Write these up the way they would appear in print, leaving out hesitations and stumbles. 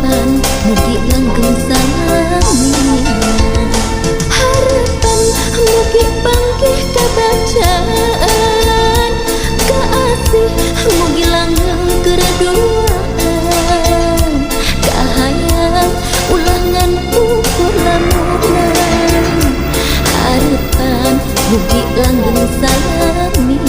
harapan mugi langgeng salami harapan mugi bangkih kabacaan kaasih mugi langgeng kereduaan kahayang ulangan ukur lamunan harapan mugi langgeng salami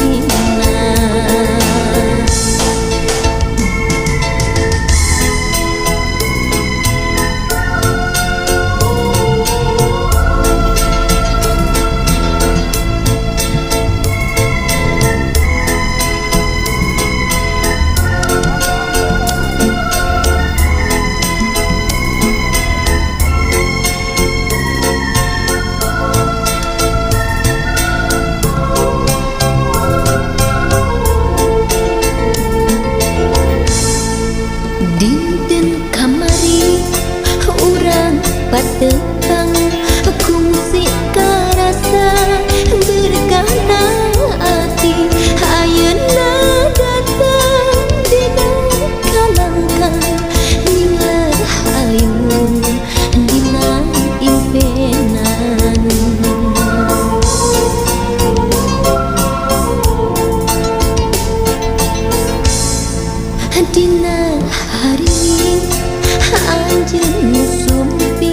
dinten kamari urang patepang kungsi karasa berkata hati ayeuna datang dina kalangkang ninglar hayun dina impenan dina hari anjeun sumpi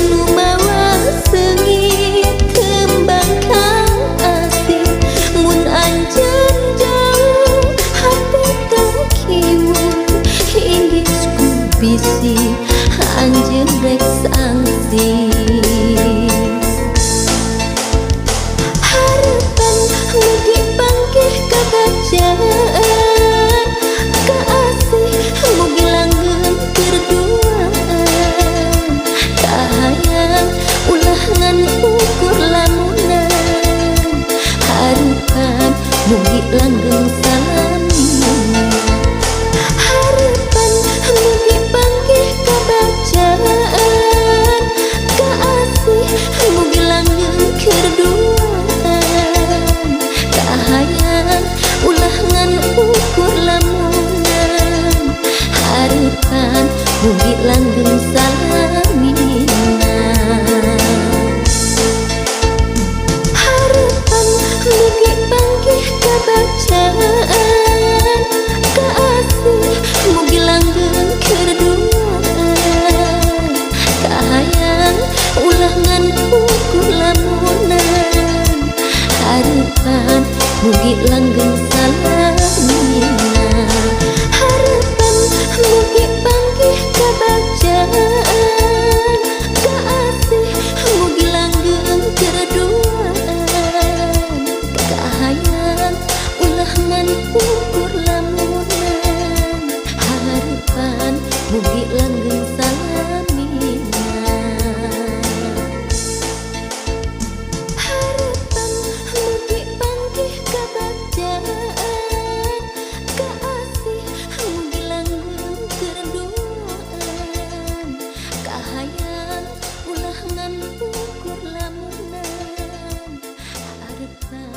nu mawa seungi kembang kasih mun anjeun jauh hati takiun inggrisku bisi anjeun rek sangsi harapan mugi bangkih kabacaan mugi langgeng berduaan kahayang ulangan ukur lamunan harapan mugi langgeng salami harapan mugi bangkih kabacaan kaasih mugi langgeng kerduaan kahayang ulangan ukur lamunan harapan mugi langgeng salamina harapan mugi bangkih kabacaan kaasih mugi langgeng kerduaan kahayang ulangan ukur lamunan harapan mugi langgeng salamina mugi bangkih kabacaan kaasih mugi langgeng kerduaan kahayang ulangan ukur lamunan harapan mugi langgeng salamina harapan mugi bangkih kabacaan kaasih mugi langgeng kerduaan kahayang ulangan ukur lamunan harapan